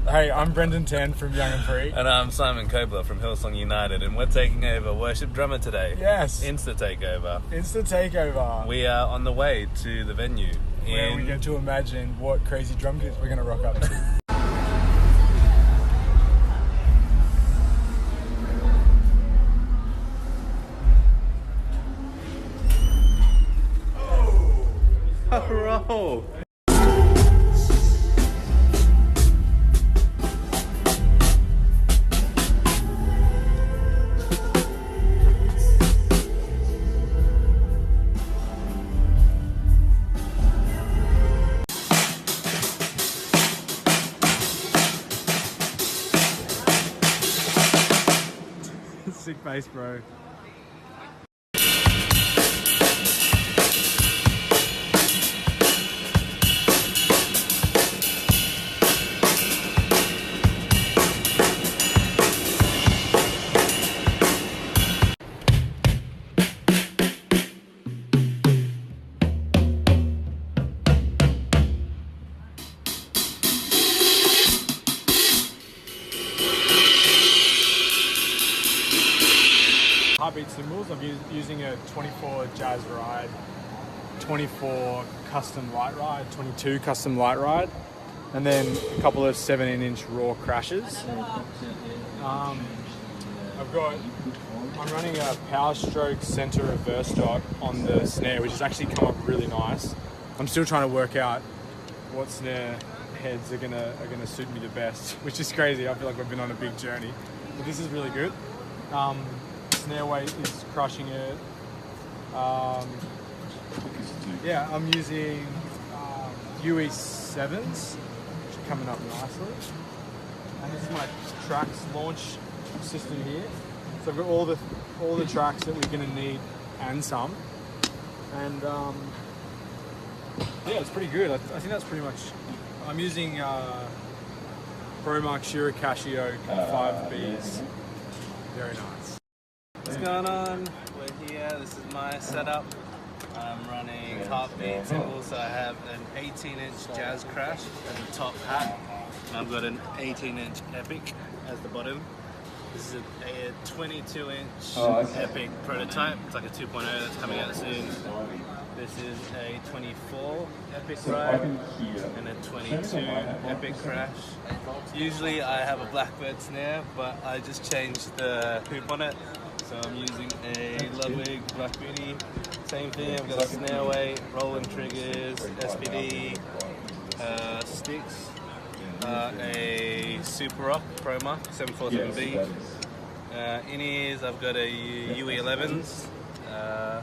Hey, I'm Brendan Tan from Young and Free. And I'm Simon Kobler from Hillsong United, and we're taking over worship drummer today. Yes. Insta takeover. Insta takeover. We are on the way to the venue. Where we get to imagine what crazy drum kits we're going to rock up to. Roll. Sick bass, bro. Heartbeat cymbals. I'm using a 24 Jazz Ride, 24 custom light ride, 22 custom light ride, and then a couple of 17-inch raw crashes. I'm running a Power Stroke center reverse dot on the snare, which has actually come up really nice. I'm still trying to work out what snare heads are gonna suit me the best, which is crazy. I feel like we've been on a big journey, but this is really good. Snare weight is crushing it. Yeah, I'm using UE7s, which are coming up nicely. And this is my tracks launch system here. So I've got all the tracks that we're going to need and some. And yeah, it's pretty good. I think that's pretty much. I'm using ProMark Shira Casio 5Bs. Very nice. What's going on? We're here. This is my setup. I'm running Heartbeat cymbals, so I have an 18-inch Jazz Crash as the top hat. And I've got an 18-inch Epic as the bottom. This is a 22-inch Epic prototype. It's like a 2.0 that's coming out soon. This is a 24 Epic ride and a 22 Epic crash. Usually I have a Blackbird snare, but I just changed the hoop on it. So I'm using a Ludwig Black Beauty. Same thing, I've got a snare weight, rolling triggers, SPD, sticks, a Super Rock ProMark 747B. In-ears, I've got a UE11s. I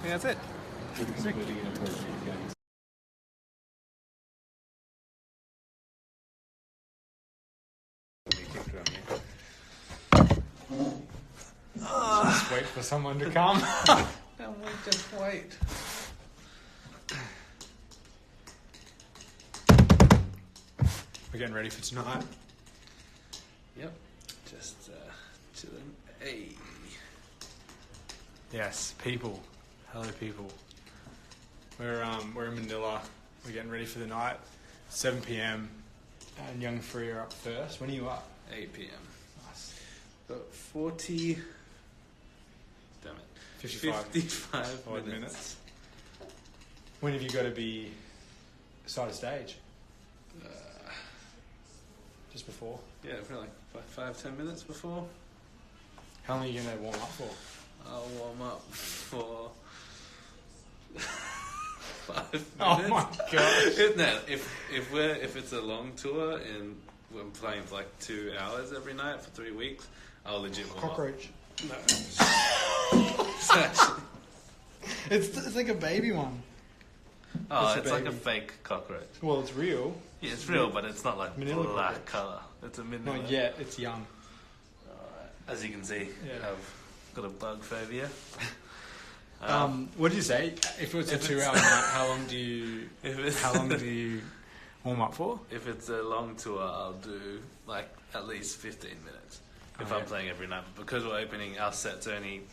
think that's it. Sick. Just wait for someone to come. Don't we just wait? We're getting ready for tonight. Yep, just chilling. Hey. Yes, people. Hello, people. We're in Manila. We're getting ready for the night. 7 p.m. and Young and Free are up first. When are you up? 8 p.m. Nice. Got 40. Damn it. 55 minutes. When have you got to be side of stage? Just before? Yeah, for like 5-10 minutes before. How long are you going to warm up for? I'll warm up for 5 minutes. Oh my gosh. If it's a long tour and we're playing for like 2 hours every night for 3 weeks, I'll legit warm Cockroach. up. No. It's like a baby one. Oh, It's it's a like a baby. fake cockroach. Well, it's real. Yeah, it's real, but it's not like Manila black cockroach. colour. It's a manila. Not yet. It's young. As you can see, Yeah. I've got a bug phobia. What did you say? If it's a 2 hour night, how long do you warm up for? If it's a long tour, I'll do like at least 15 minutes if I'm playing every night. But because we're opening, our set's only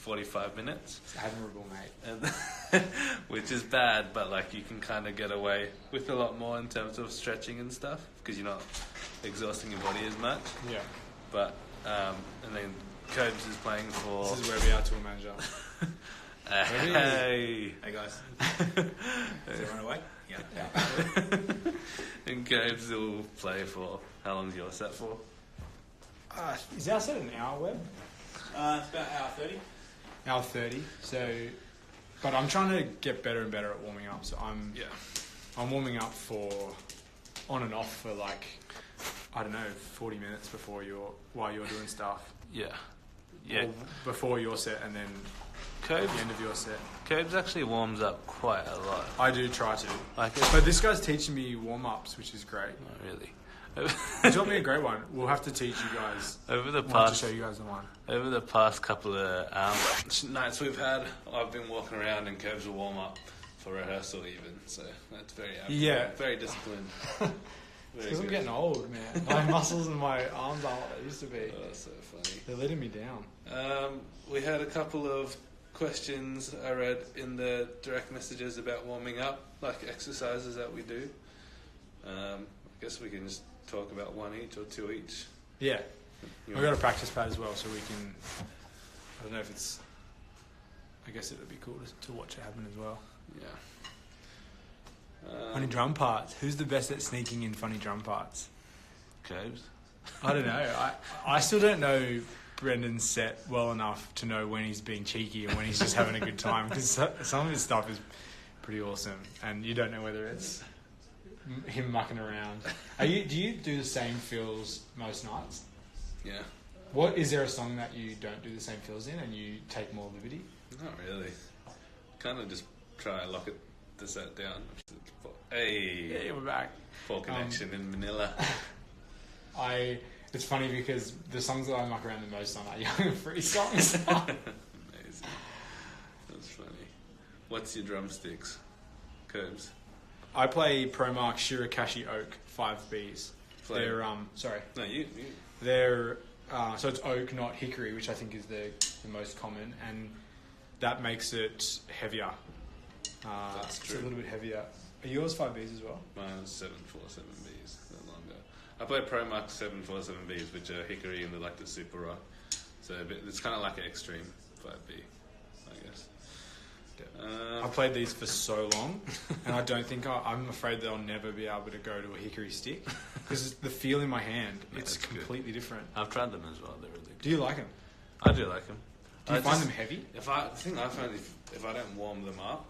45 minutes. It's admirable, mate. And which is bad, but like you can kind of get away with a lot more in terms of stretching and stuff because you're not exhausting your body as much. Yeah. But and then Cobes is playing for. This is where we are, tour manager. Hey guys. Is everyone awake? Yeah. And Cobes will play for. How long's your set for? Is our set an hour, Web? It's about hour 30. Hour 30. So, but I'm trying to get better and better at warming up. So I'm warming up for on and off for like, I don't know, 40 minutes while you're doing stuff. Yeah. Yeah. Or before your set and then Cobes, at the end of your set. Cobes actually warms up quite a lot. I do try to. Like but this guy's teaching me warm-ups, which is great. Not really. He taught me a great one. We'll have to teach you guys. To show you guys the one. Over the past couple of nights we've had, I've been walking around and Cobes will warm up for rehearsal even. So that's very disciplined. Because I'm getting old, man. My muscles and my arms aren't what they used to be. Oh, so funny. They're letting me down. We had a couple of questions I read in the direct messages about warming up, like exercises that we do. I guess we can just talk about one each or two each. Yeah. We've got a practice pad as well, so we can... I don't know if it's... I guess it would be cool to watch it happen as well. Yeah. Funny drum parts. Who's the best at sneaking in funny drum parts? Cobes? I don't know. I still don't know Brendan's set well enough to know when he's being cheeky and when he's just having a good time, because some of his stuff is pretty awesome and you don't know whether it's him mucking around. Do you do the same fills most nights? Yeah. What is there a song that you don't do the same fills in and you take more liberty? Not really. Kind of just try to lock the set down. Hey, Yeah, we're back. Poor connection in Manila. It's funny because the songs that I muck around the most on are Young and Free songs. Amazing. That's funny. What's your drumsticks, Cobes? I play ProMark Shirakashi Oak 5Bs. They're sorry. No, you. They're so it's oak, not hickory, which I think is the most common, and that makes it heavier. That's true. It's a little bit heavier. Are yours 5Bs as well? Mine's 747Bs. They're longer. I play ProMark 747Bs, which are hickory and they're like the super rock. So it's kind of like an extreme 5B, I guess. I've played these for so long, and I don't think I'm afraid that I'll never be able to go to a hickory stick because the feel in my hand, it's completely different. I've tried them as well. They're really good. Do you like them? I do like them. Do you find them heavy? The thing I find if I don't warm them up,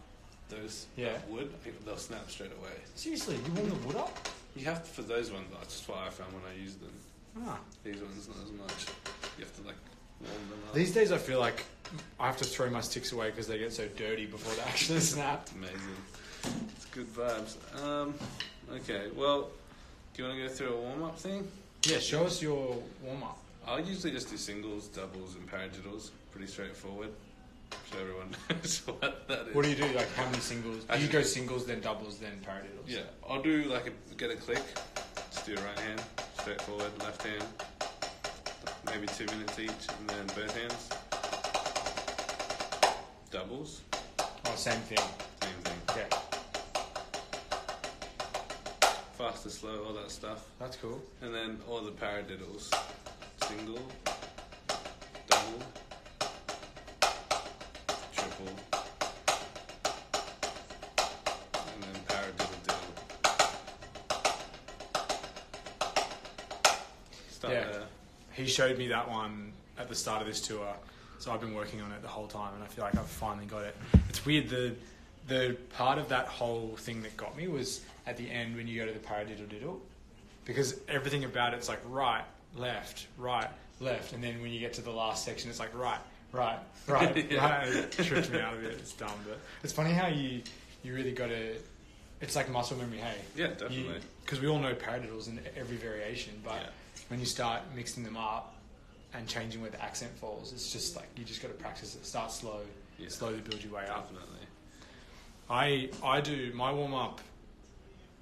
those wood, I think they'll snap straight away. Seriously, you warm the wood up? You have to, for those ones. That's just what I found when I used them. Ah. These ones not as much. You have to like warm them up. These days I feel like I have to throw my sticks away because they get so dirty before they actually snap. Amazing. It's good vibes. Okay, well, do you want to go through a warm-up thing? Yeah, show us your warm-up. I usually just do singles, doubles, and paradiddles. Pretty straightforward. Show everyone knows what that is. What do you do? Like how many singles? Do you go singles, then doubles, then paradiddles? Yeah, I'll do get a click. Just do right hand, straightforward, left hand. Maybe 2 minutes each, and then both hands. Doubles. Oh, same thing. Same thing. Okay. Fast or slow, all that stuff. That's cool. And then all the paradiddles. Single, double, triple, and then paradiddle diddle. Start there. He showed me that one at the start of this tour, so I've been working on it the whole time, and I feel like I've finally got it. It's weird, the part of that whole thing that got me was at the end when you go to the paradiddle diddle, because everything about it's like right, left, and then when you get to the last section, it's like right. Yeah. It trips me out of it. It's dumb, but it's funny how you really got to. It's like muscle memory, hey. Yeah, definitely. Because we all know paradiddles in every variation, but when you start mixing them up and changing where the accent falls, it's just like you just got to practice it. Start slow, slowly build your way up. Definitely. I do my warm up.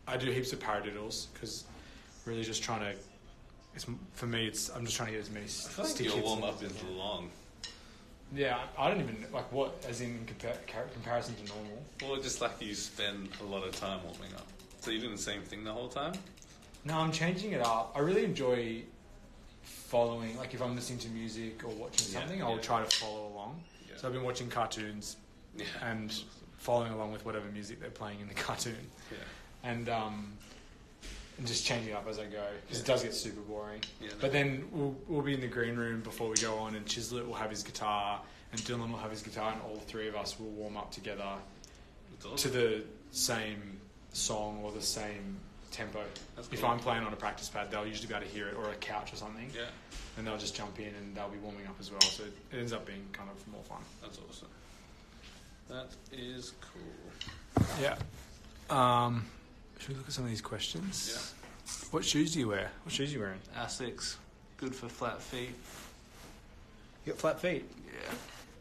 I do heaps of paradiddles because really just trying to. It's for me. I'm just trying to get as many. I feel like your warm up is long. Yeah, I don't even like what, as in comparison to normal. Or just like you spend a lot of time warming up. So you're doing the same thing the whole time? No, I'm changing it up. I really enjoy following, like if I'm listening to music or watching something, I'll try to follow along. Yeah. So I've been watching cartoons and following along with whatever music they're playing in the cartoon. Yeah. And just changing it up as I go, because it does get super boring. Yeah, no. But then we'll be in the green room before we go on, and Chislett will have his guitar, and Dylan will have his guitar, and all three of us will warm up together to the same song or the same tempo. If I'm playing on a practice pad, they'll usually be able to hear it, or a couch or something. Yeah. And they'll just jump in and they'll be warming up as well. So it ends up being kind of more fun. That's awesome. That is cool. Yeah. Should we look at some of these questions? Yeah. What shoes do you wear? What shoes are you wearing? Asics. Good for flat feet. You got flat feet? Yeah.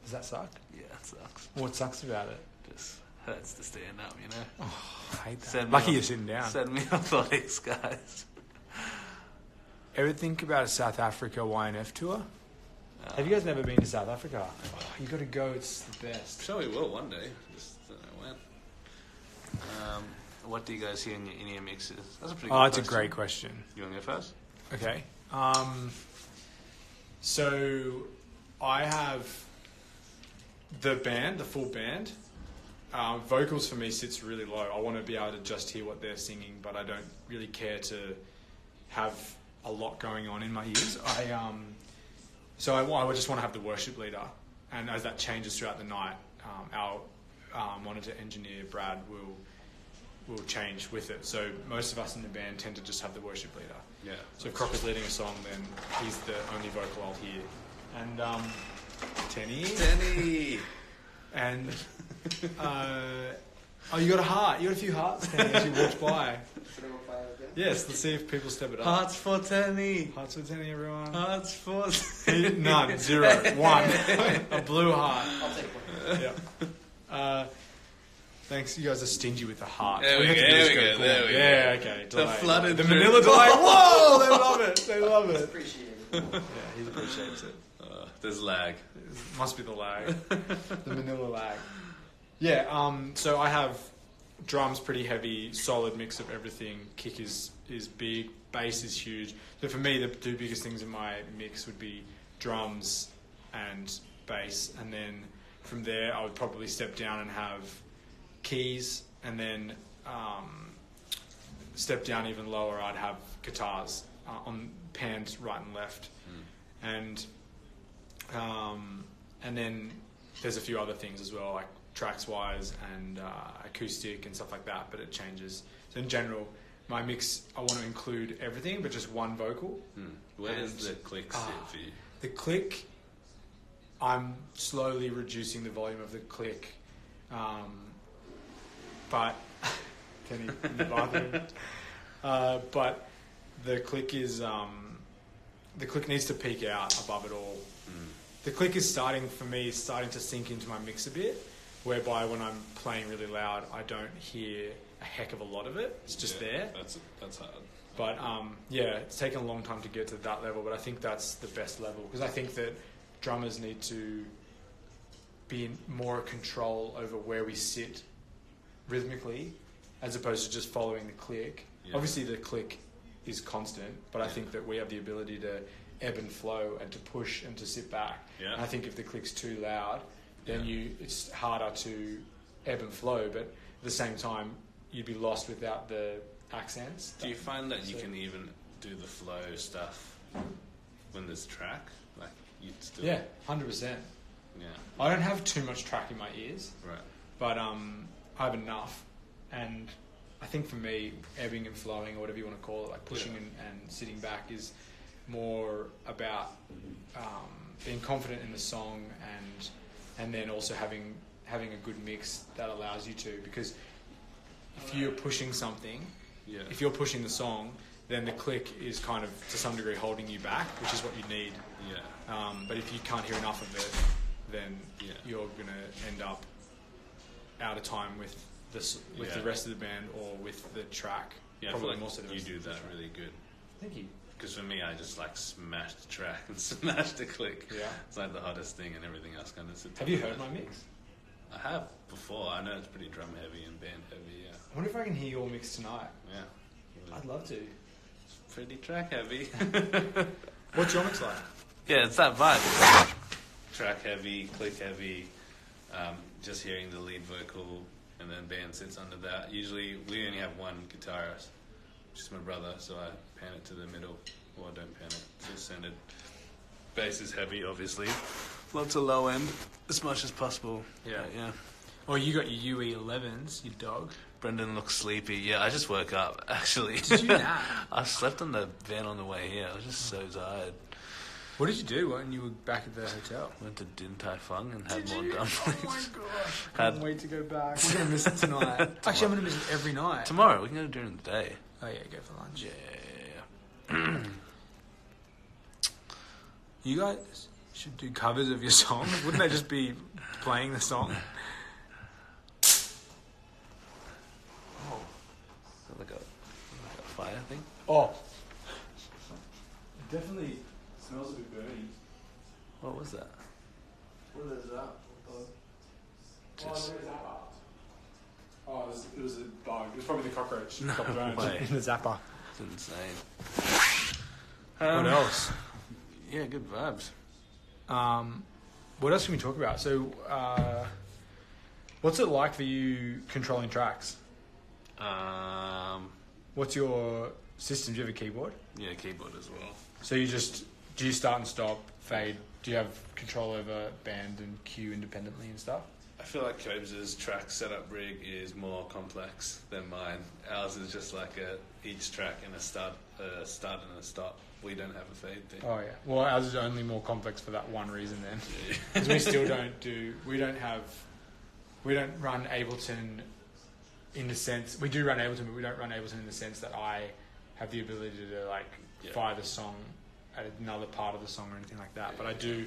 Does that suck? Yeah, it sucks. What sucks about it? Just hurts to stand up, you know? Oh, I hate that. Lucky you're sitting down. Send me athletics, guys. Ever think about a South Africa YNF tour? Have you guys never been to South Africa? Oh, you got to go. It's the best. I'm sure we will one day. Just don't know when. What do you guys hear in your mixes? That's a pretty good question. It's a great question. You want to go first? Okay. So I have the band, the full band. Vocals for me sits really low. I want to be able to just hear what they're singing, but I don't really care to have a lot going on in my ears. So I just want to have the worship leader, and as that changes throughout the night, our monitor engineer Brad will change with it. So most of us in the band tend to just have the worship leader. Yeah. So if Crocker's leading a song, then he's the only vocal I'll hear. And Tenny. And you got a heart. You got a few hearts, Tenny, as you walked by. Yes, let's see if people step it up. Hearts for Tenny. Hearts for Tenny, everyone. Hearts for None. 0. 1. A blue heart. I'll take one. Yeah. Thanks. You guys are stingy with the heart. There we go. Yeah, okay. The Manila delay. Whoa! They love it. They love it. Appreciate it. Yeah, he appreciates it. There's lag. It must be the lag. The Manila lag. Yeah, so I have drums pretty heavy, solid mix of everything. Kick is big, bass is huge. So for me, the two biggest things in my mix would be drums and bass. And then from there, I would probably step down and have keys. And then step down even lower, I'd have guitars on pans right and left. And then there's a few other things as well, like tracks wise and acoustic and stuff like that, but it changes. So in general, my mix, I want to include everything, but just one vocal. Where does the click sit for you? The click, I'm slowly reducing the volume of the click, but Kenny in the bathroom. But the click is the click needs to peak out above it all. The click is starting to sink into my mix a bit, whereby when I'm playing really loud, I don't hear a heck of a lot of it. It's just there. That's hard. But it's taken a long time to get to that level, but I think that's the best level, because I think that drummers need to be in more control over where we sit rhythmically, as opposed to just following the click. Yeah. Obviously the click is constant, but I think that we have the ability to ebb and flow and to push and to sit back. Yeah. And I think if the click's too loud, then it's harder to ebb and flow, but at the same time you'd be lost without the accents. Do you find that you can even do the flow stuff when there's track? Like you still 100%. Yeah. I don't have too much track in my ears. Right. But I have enough, and I think for me, ebbing and flowing, or whatever you want to call it, like pushing and sitting back, is more about being confident in the song, and then also having a good mix that allows you to. Because if you're pushing something, if you're pushing the song, then the click is kind of to some degree holding you back, which is what you need. Yeah. But if you can't hear enough of it, then you're gonna end up out of time with the rest of the band or with the track. Yeah, probably I feel like more so you do that really good. Thank you. because for me, I just like smash the track and smash the click. Yeah. It's like the hottest thing, and everything else kind of sits. Have you heard my mix? I have before. I know it's pretty drum heavy and band heavy. Yeah. I wonder if I can hear your mix tonight. Yeah. I'd love to. It's pretty track heavy. What's your mix like? Yeah, it's that vibe. Track heavy, click heavy. Just hearing the lead vocal, and then band sits under that. Usually, we only have one guitarist, which is my brother, so I pan it to the middle. Or I don't pan it. It's just centered. Bass is heavy, obviously. Lots of low end, as much as possible. Yeah. Yeah. Oh, you got your UE11s, you dog. Brendan looks sleepy. Yeah, I just woke up, actually. Did you nap? I slept on the van on the way here. I was just so tired. What did you do when you were back at the hotel? Went to Din Tai Fung and had more dumplings. Oh my gosh. I can't wait to go back. We're going to miss it tonight. Actually, I'm going to miss it every night. Tomorrow, we can go during the day. Oh yeah, go for lunch. Yeah. You guys should do covers of your songs. Wouldn't they just be playing the song? Oh. Like a fire thing? Oh. It definitely smells a bit burny. What was that? What is that? Just Oh, it was a bug. It was probably the cockroach. No Got burned way. in the zapper. It's insane. What else? Yeah, good vibes. What else can we talk about? So, what's it like for you controlling tracks? What's your system? Do you have a keyboard? Yeah, keyboard as well. So do you start and stop, fade? Do you have control over band and cue independently and stuff? I feel like Kobler's track setup rig is more complex than mine. Ours is just like each track and a start and a stop. We don't have a fade thing. Oh yeah. Well, ours is only more complex for that one reason then, Yeah. because we still we don't run Ableton in the sense we do run Ableton, but we don't run Ableton in the sense that I have the ability to fire the song at another part of the song or anything like that. But I do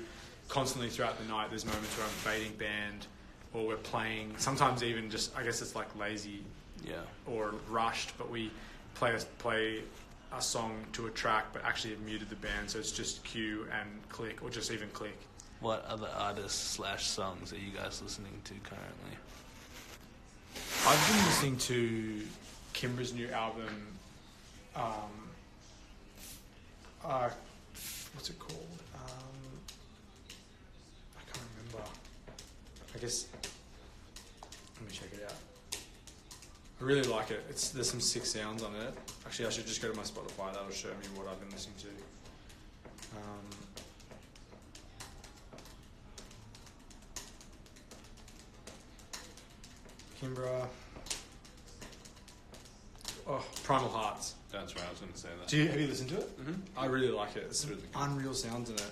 constantly throughout the night. There's moments where I'm fading band, or we're playing. Sometimes even just I guess it's like lazy, or rushed. But we play a song to a track, but actually have muted the band, so it's just cue and click, or just even click. What other artists / songs are you guys listening to currently? I've been listening to Kimbra's new album. What's it called? I can't remember. I guess. Let me check it out. I really like it. There's some sick sounds on it. Actually, I should just go to my Spotify. That'll show me what I've been listening to. Kimbra. Oh, Primal Hearts. That's right, I was going to say that. Have you listened to it? Mm-hmm. I really like it. There's some Really good. unreal sounds in it.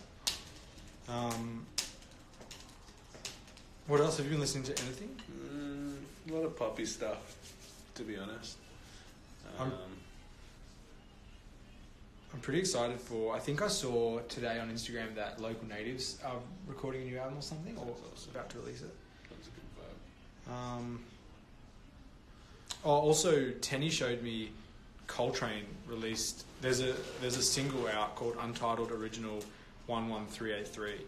What else? Have you been listening to anything? A lot of poppy stuff, to be honest. I'm pretty excited for. I think I saw today on Instagram that Local Natives are recording a new album or something, or about to release it. That's a good vibe. Also, Tenny showed me Coltrane released. There's a single out called Untitled Original 11383.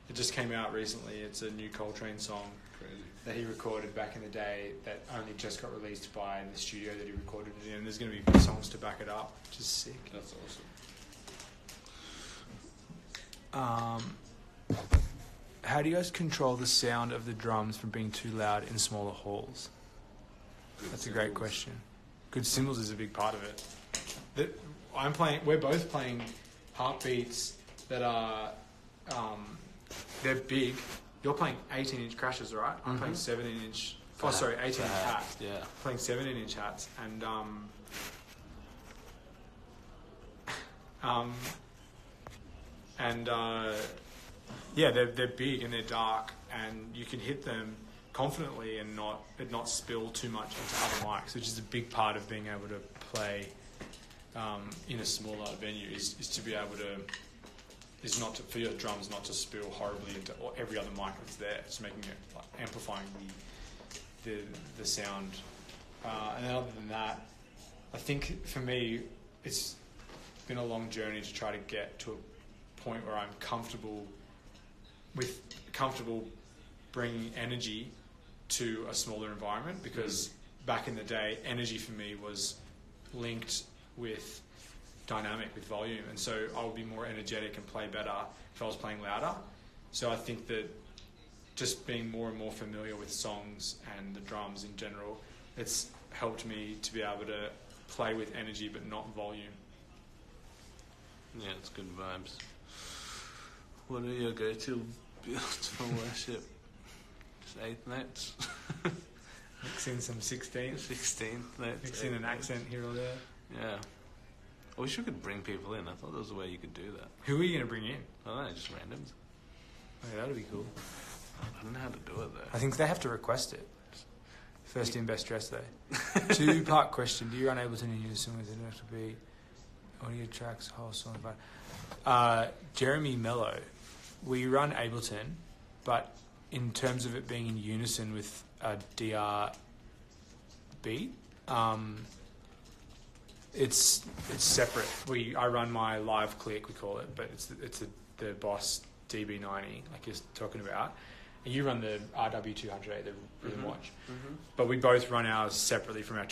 It just came out recently. It's a new Coltrane song. Crazy. That he recorded back in the day that only just got released by the studio that he recorded it in. There's going to be songs to back it up, which is sick. That's awesome. How do you guys control the sound of the drums from being too loud in smaller halls? That's a great question. Good cymbals is a big part of it. We're both playing heartbeats that are, they're big. You're playing 18-inch crashes, right? I'm playing 17-inch. 18-inch hats. Yeah. Playing 17-inch hats, and they're big and they're dark, and you can hit them confidently and not spill too much into other mics, which is a big part of being able to play in a smaller venue. Is to be able to. Is not to, for your drums not to spill horribly into every other mic that's there. It's making it like, amplifying the sound. And then other than that, I think for me, it's been a long journey to try to get to a point where I'm comfortable bringing energy to a smaller environment, because back in the day, energy for me was linked with dynamic, with volume, and so I would be more energetic and play better if I was playing louder. So I think that just being more and more familiar with songs and the drums in general, it's helped me to be able to play with energy but not volume. Yeah, it's good vibes. What are your go-to builds for worship? Just 8th notes? Mix in some 16th. 16th notes. Mix in an accent here or there. Yeah. I wish you could bring people in. I thought there was a way you could do that. Who are you going to bring in? I don't know, just randoms. Okay, that'd be cool. I don't know how to do it though. I think they have to request it. First in, best dressed though. 2-part question. Do you run Ableton in unison with it to be audio tracks, whole song? Jeremy Mello. We run Ableton, but in terms of it being in unison with a DR beat, it's separate. I run my live click, we call it, but it's the Boss DB90, like you're talking about. And you run the RW200, the Rhythm Watch. Mm-hmm. But we both run ours separately from our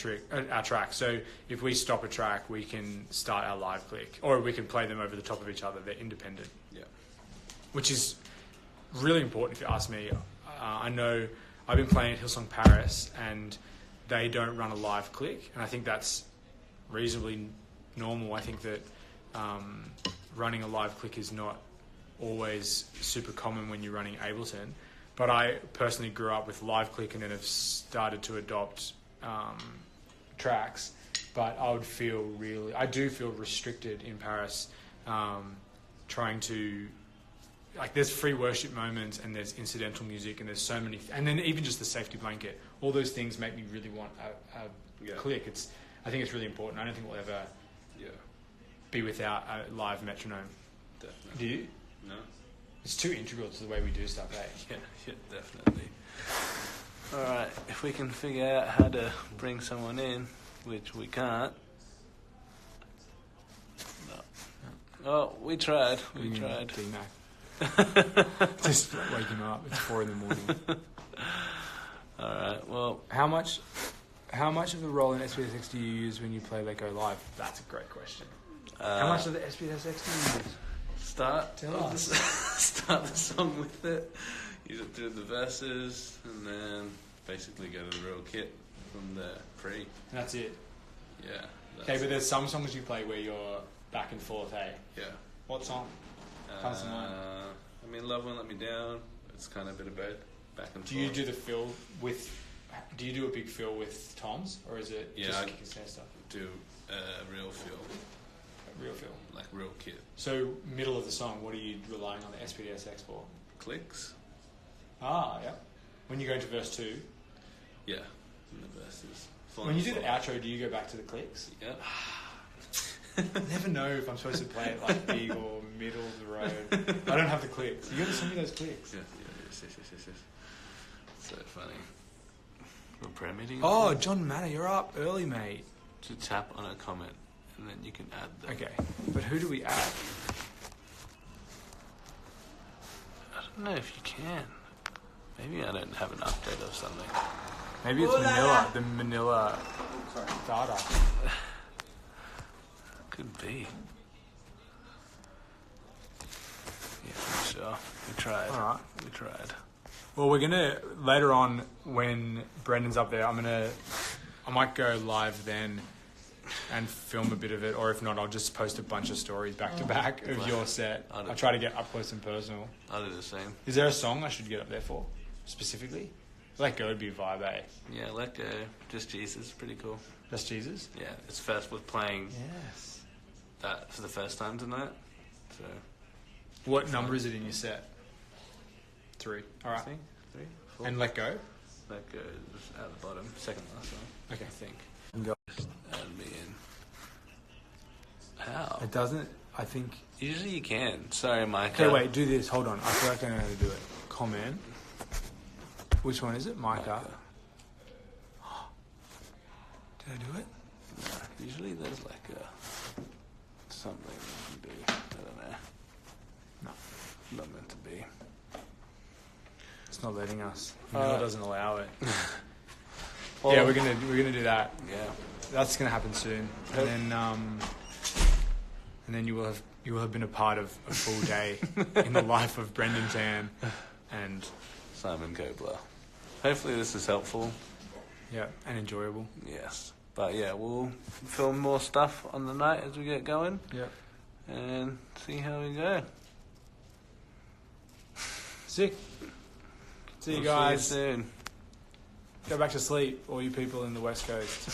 track. So if we stop a track, we can start our live click, or we can play them over the top of each other. They're independent. Yeah. Which is really important if you ask me. I know I've been playing at Hillsong Paris, and they don't run a live click, and I think that's reasonably normal. I think that running a live click is not always super common when you're running Ableton. But I personally grew up with live click and then have started to adopt tracks. But I do feel restricted in Paris, trying to, like, there's free worship moments and there's incidental music and there's so many, and then even just the safety blanket. All those things make me really want a click. I think it's really important. I don't think we'll ever be without a live metronome. Definitely. Do you? No. It's too integral to the way we do stuff, eh? Yeah, definitely. Alright, if we can figure out how to bring someone in, which we can't. No. Oh, we tried. We tried. D-Mac. Just wake him up. It's 4 a.m. Alright, well... How much of the role in SPSX do you use when you play Let Go Live? That's a great question. How much of the SPSX do you use? Start the song with it, use it through the verses, and then basically go to the real kit from the pre. And that's it? Yeah. Okay, but there's some songs you play where you're back and forth, hey? Yeah. What song? Comes to mind. I mean, Love Won't Let Me Down. It's kind of a bit of both, back and forth. Do you do the fill with... Do you do a big fill with toms, or is it just kick and snare stuff? Do a real fill. Real feel. Like real kit. So, middle of the song, what are you relying on the SPSX for? Clicks. Ah, yeah. When you go into verse 2? Yeah, in the verses. When you do the outro, do you go back to the clicks? Yeah. I never know if I'm supposed to play it like big or middle of the road. I don't have the clicks. You got to send me those clicks. Yeah, yes. So funny. We're prayer meeting? Oh, John Manor, you're up early, mate. To tap on a comment. And then you can add them. Okay, but who do we add? I don't know if you can. Maybe I don't have an update or something. Maybe it's Manila, the Manila data. Could be. Yeah, for sure. We tried. All right. We tried. Well, we're gonna later on when Brendan's up there. I might go live then and film a bit of it, or if not, I'll just post a bunch of stories back to back of your set. I'll try to get up close and personal. I'll do the same. Is there a song I should get up there for, specifically? Let Go would be a vibe, eh? Yeah, Let Go. Just Jesus. Pretty cool. Just Jesus? Yeah, it's first with playing Yes. that for the first time tonight. So. What number is it in your set? 3. All right. 3, 4. And Let Go? Let Go is at the bottom. Second last one. Okay, think. Just add me in. How? It doesn't, I think... Usually you can. Sorry, Mike. Okay, wait, do this. Hold on. I feel like I know how to do it. Comment. Which one is it? Micah. Did I do it? No, usually there's like a... something. just not letting us. Manila doesn't allow it. Well, Yeah, we're gonna do that. Yeah. That's gonna happen soon, and then you will have been a part of a full day in the life of Brendan Tan, and Simon Kobler. Hopefully this is helpful. yeah, and enjoyable. Yes. But yeah, we'll film more stuff on the night as we get going Yeah, and see how we go. sick. See you We'll guys. See you soon. Go back to sleep, all you people in the West Coast.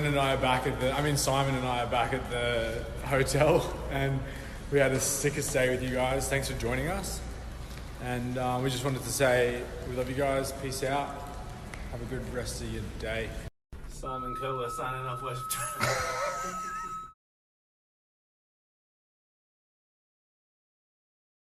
Brendan and I are back at Simon and I are back at the hotel, and we had a sicker stay with you guys. Thanks for joining us. And we just wanted to say we love you guys. Peace out. Have a good rest of your day. Simon Kobler signing off West.